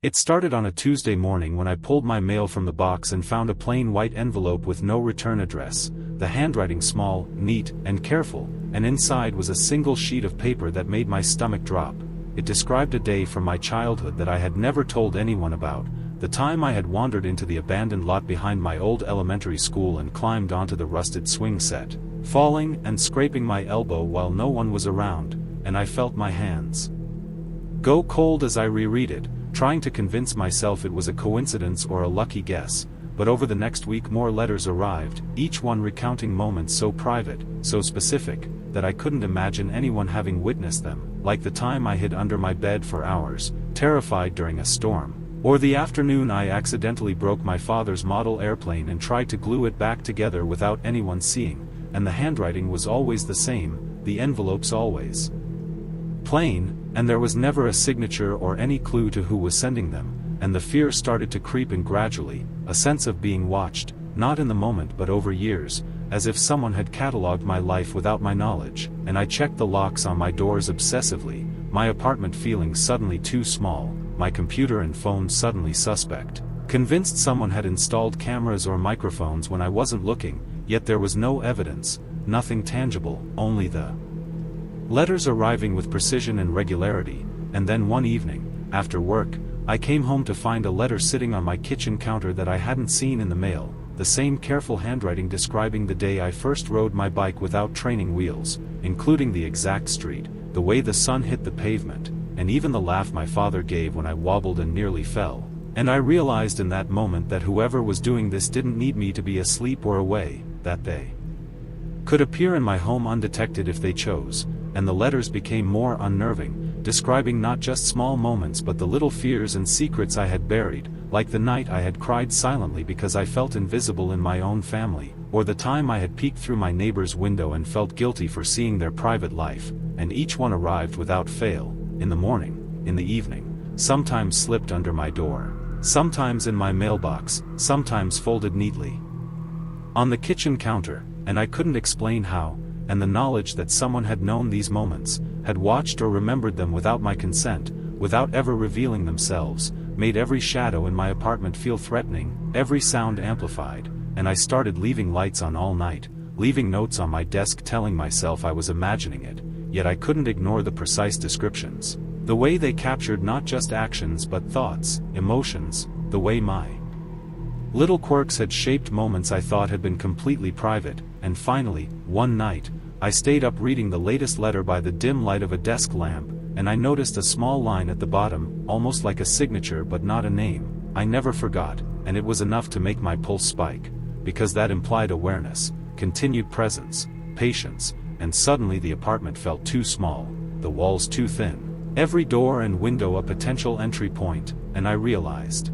It started on a Tuesday morning when I pulled my mail from the box and found a plain white envelope with no return address, the handwriting small, neat, and careful, and inside was a single sheet of paper that made my stomach drop. It described a day from my childhood that I had never told anyone about, the time I had wandered into the abandoned lot behind my old elementary school and climbed onto the rusted swing set, falling and scraping my elbow while no one was around, and I felt my hands go cold as I reread it, trying to convince myself it was a coincidence or a lucky guess. But over the next week more letters arrived, each one recounting moments so private, so specific, that I couldn't imagine anyone having witnessed them, like the time I hid under my bed for hours, terrified during a storm, or the afternoon I accidentally broke my father's model airplane and tried to glue it back together without anyone seeing, and the handwriting was always the same, the envelopes always plain, and there was never a signature or any clue to who was sending them, and the fear started to creep in gradually, a sense of being watched, not in the moment but over years, as if someone had catalogued my life without my knowledge, and I checked the locks on my doors obsessively, my apartment feeling suddenly too small, my computer and phone suddenly suspect, convinced someone had installed cameras or microphones when I wasn't looking, yet there was no evidence, nothing tangible, only the letters arriving with precision and regularity. And then one evening, after work, I came home to find a letter sitting on my kitchen counter that I hadn't seen in the mail, the same careful handwriting describing the day I first rode my bike without training wheels, including the exact street, the way the sun hit the pavement, and even the laugh my father gave when I wobbled and nearly fell. And I realized in that moment that whoever was doing this didn't need me to be asleep or away, that they could appear in my home undetected if they chose. And the letters became more unnerving, describing not just small moments but the little fears and secrets I had buried, like the night I had cried silently because I felt invisible in my own family, or the time I had peeked through my neighbor's window and felt guilty for seeing their private life, and each one arrived without fail, in the morning, in the evening, sometimes slipped under my door, sometimes in my mailbox, sometimes folded neatly on the kitchen counter, and I couldn't explain how. And the knowledge that someone had known these moments, had watched or remembered them without my consent, without ever revealing themselves, made every shadow in my apartment feel threatening, every sound amplified, and I started leaving lights on all night, leaving notes on my desk telling myself I was imagining it, yet I couldn't ignore the precise descriptions, the way they captured not just actions but thoughts, emotions, the way my little quirks had shaped moments I thought had been completely private. And finally, one night, I stayed up reading the latest letter by the dim light of a desk lamp, and I noticed a small line at the bottom, almost like a signature but not a name. I never forgot, and it was enough to make my pulse spike, because that implied awareness, continued presence, patience, and suddenly the apartment felt too small, the walls too thin, every door and window a potential entry point, and I realized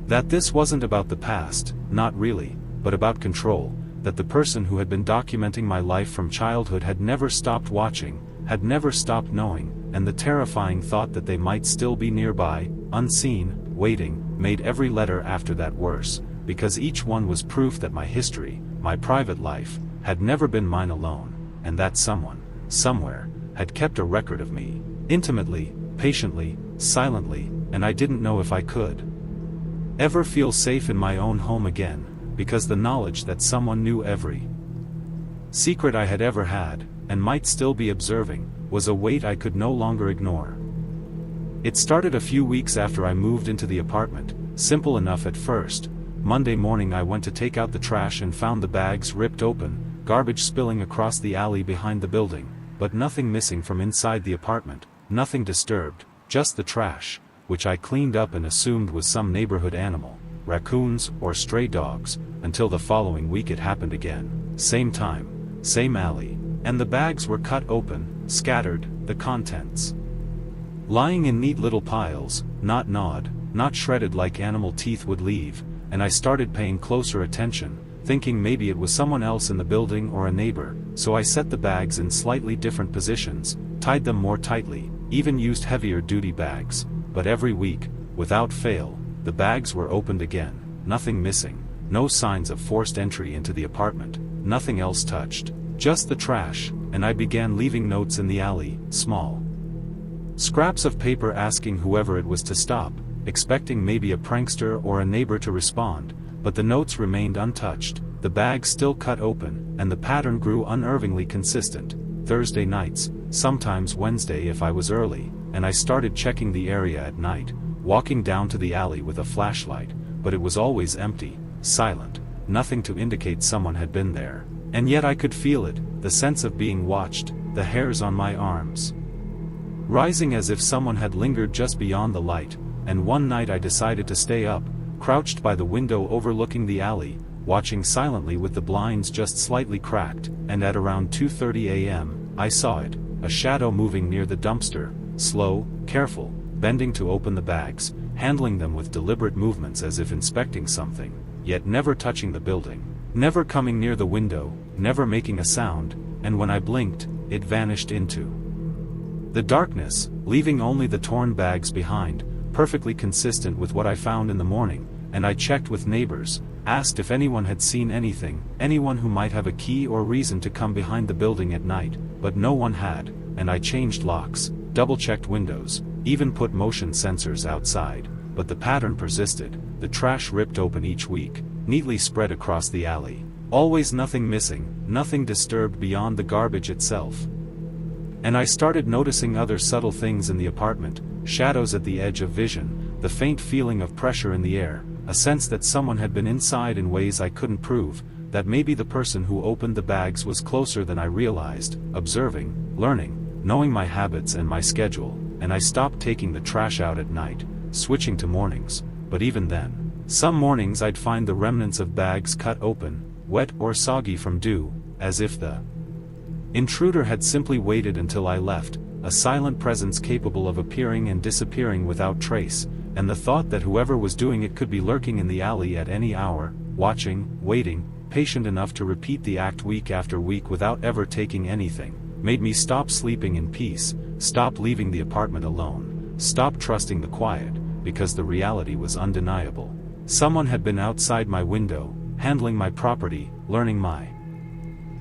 that this wasn't about the past, not really, but about control. That the person who had been documenting my life from childhood had never stopped watching, had never stopped knowing, and the terrifying thought that they might still be nearby, unseen, waiting, made every letter after that worse, because each one was proof that my history, my private life, had never been mine alone, and that someone, somewhere, had kept a record of me, intimately, patiently, silently, and I didn't know if I could ever feel safe in my own home again. Because the knowledge that someone knew every secret I had ever had, and might still be observing, was a weight I could no longer ignore. It started a few weeks after I moved into the apartment, simple enough at first. Monday morning I went to take out the trash and found the bags ripped open, garbage spilling across the alley behind the building, but nothing missing from inside the apartment, nothing disturbed, just the trash, which I cleaned up and assumed was some neighborhood animal, raccoons or stray dogs, until the following week it happened again, same time, same alley, and the bags were cut open, scattered, the contents lying in neat little piles, not gnawed, not shredded like animal teeth would leave, and I started paying closer attention, thinking maybe it was someone else in the building or a neighbor, so I set the bags in slightly different positions, tied them more tightly, even used heavier duty bags, but every week, without fail, the bags were opened again, nothing missing, no signs of forced entry into the apartment, nothing else touched, just the trash, and I began leaving notes in the alley, small scraps of paper asking whoever it was to stop, expecting maybe a prankster or a neighbor to respond, but the notes remained untouched, the bags still cut open, and the pattern grew unnervingly consistent. Thursday nights, sometimes Wednesday if I was early, and I started checking the area at night, walking down to the alley with a flashlight, but it was always empty, silent, nothing to indicate someone had been there. And yet I could feel it, the sense of being watched, the hairs on my arms rising as if someone had lingered just beyond the light. And one night I decided to stay up, crouched by the window overlooking the alley, watching silently with the blinds just slightly cracked, and at around 2:30 a.m., I saw it, a shadow moving near the dumpster, slow, careful, bending to open the bags, handling them with deliberate movements as if inspecting something, yet never touching the building, never coming near the window, never making a sound, and when I blinked, it vanished into the darkness, leaving only the torn bags behind, perfectly consistent with what I found in the morning. And I checked with neighbors, asked if anyone had seen anything, anyone who might have a key or reason to come behind the building at night, but no one had, and I changed locks, double-checked windows, even put motion sensors outside, but the pattern persisted, the trash ripped open each week, neatly spread across the alley, always nothing missing, nothing disturbed beyond the garbage itself. And I started noticing other subtle things in the apartment, shadows at the edge of vision, the faint feeling of pressure in the air, a sense that someone had been inside in ways I couldn't prove, that maybe the person who opened the bags was closer than I realized, observing, learning, knowing my habits and my schedule, and I stopped taking the trash out at night, switching to mornings, but even then, some mornings I'd find the remnants of bags cut open, wet or soggy from dew, as if the intruder had simply waited until I left, a silent presence capable of appearing and disappearing without trace, and the thought that whoever was doing it could be lurking in the alley at any hour, watching, waiting, patient enough to repeat the act week after week without ever taking anything, made me stop sleeping in peace, stop leaving the apartment alone, stop trusting the quiet, because the reality was undeniable. Someone had been outside my window, handling my property, learning my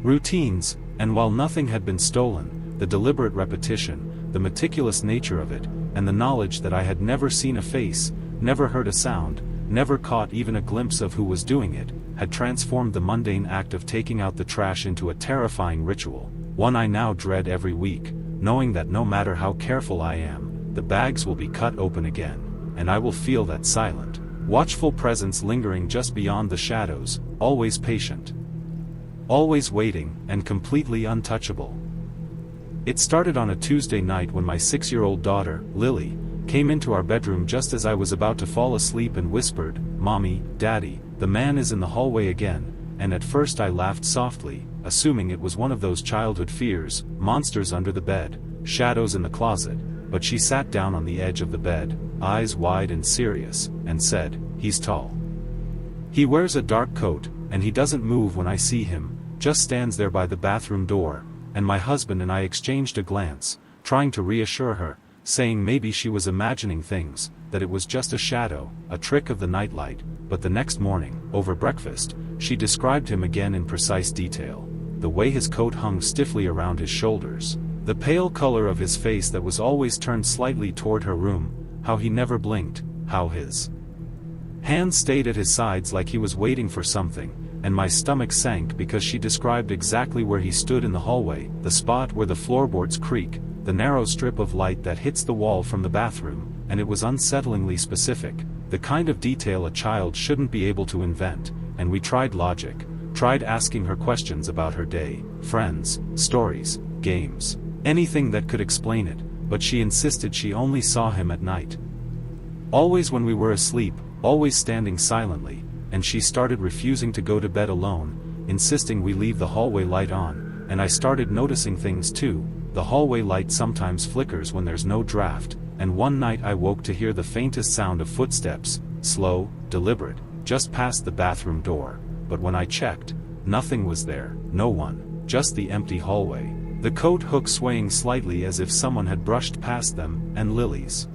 routines, and while nothing had been stolen, the deliberate repetition, the meticulous nature of it, and the knowledge that I had never seen a face, never heard a sound, never caught even a glimpse of who was doing it, had transformed the mundane act of taking out the trash into a terrifying ritual, one I now dread every week, knowing that no matter how careful I am, the bags will be cut open again, and I will feel that silent, watchful presence lingering just beyond the shadows, always patient, always waiting, and completely untouchable. It started on a Tuesday night when my 6-year-old daughter, Lily, came into our bedroom just as I was about to fall asleep and whispered, "Mommy, Daddy, the man is in the hallway again," and at first I laughed softly, assuming it was one of those childhood fears, monsters under the bed, shadows in the closet, but she sat down on the edge of the bed, eyes wide and serious, and said, "He's tall. He wears a dark coat, and he doesn't move when I see him, just stands there by the bathroom door," and my husband and I exchanged a glance, trying to reassure her, saying maybe she was imagining things, that it was just a shadow, a trick of the nightlight, but the next morning, over breakfast, she described him again in precise detail, the way his coat hung stiffly around his shoulders, the pale color of his face that was always turned slightly toward her room, how he never blinked, how his hands stayed at his sides like he was waiting for something, and my stomach sank because she described exactly where he stood in the hallway, the spot where the floorboards creak, the narrow strip of light that hits the wall from the bathroom, and it was unsettlingly specific, the kind of detail a child shouldn't be able to invent, and we tried logic, tried asking her questions about her day, friends, stories, games, anything that could explain it, but she insisted she only saw him at night. Always when we were asleep, always standing silently, and she started refusing to go to bed alone, insisting we leave the hallway light on, and I started noticing things too. The hallway light sometimes flickers when there's no draft, and one night I woke to hear the faintest sound of footsteps, slow, deliberate, just past the bathroom door, but when I checked, nothing was there, no one, just the empty hallway, the coat hook swaying slightly as if someone had brushed past them, and Lily's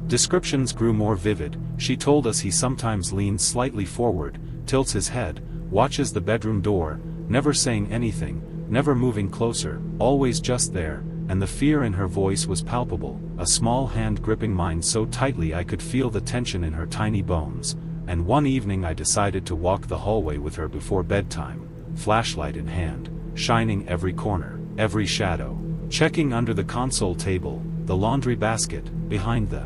descriptions grew more vivid. She told us he sometimes leans slightly forward, tilts his head, watches the bedroom door, never saying anything, never moving closer, always just there, and the fear in her voice was palpable, a small hand gripping mine so tightly I could feel the tension in her tiny bones. And one evening I decided to walk the hallway with her before bedtime, flashlight in hand, shining every corner, every shadow, checking under the console table, the laundry basket, behind the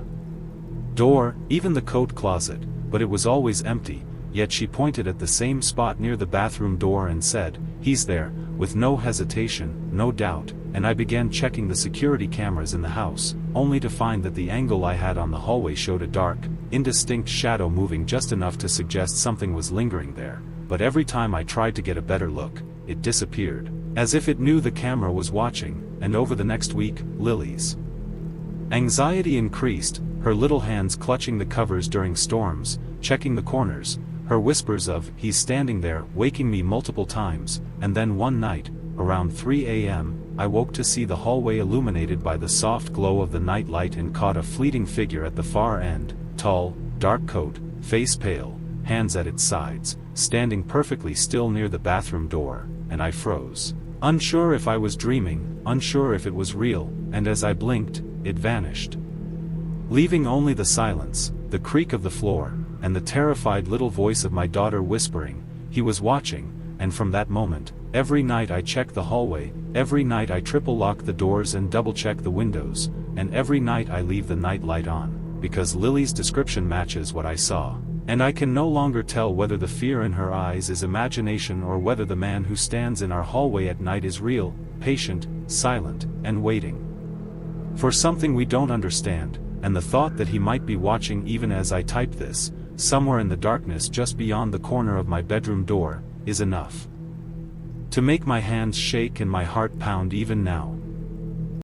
door, even the coat closet, but it was always empty. Yet she pointed at the same spot near the bathroom door and said, "He's there," with no hesitation, no doubt, and I began checking the security cameras in the house, only to find that the angle I had on the hallway showed a dark, indistinct shadow moving just enough to suggest something was lingering there, but every time I tried to get a better look, it disappeared, as if it knew the camera was watching. And over the next week, Lily's anxiety increased, her little hands clutching the covers during storms, checking the corners, her whispers of, "He's standing there," waking me multiple times. And then one night, around 3 a.m., I woke to see the hallway illuminated by the soft glow of the night light and caught a fleeting figure at the far end, tall, dark coat, face pale, hands at its sides, standing perfectly still near the bathroom door, and I froze. Unsure if I was dreaming, unsure if it was real, and as I blinked, it vanished, leaving only the silence, the creak of the floor, and the terrified little voice of my daughter whispering, "He was watching." And from that moment, every night I check the hallway, every night I triple lock the doors and double check the windows, and every night I leave the night light on, because Lily's description matches what I saw. And I can no longer tell whether the fear in her eyes is imagination or whether the man who stands in our hallway at night is real, patient, silent, and waiting for something we don't understand. And the thought that he might be watching even as I type this, somewhere in the darkness just beyond the corner of my bedroom door, is enough to make my hands shake and my heart pound even now.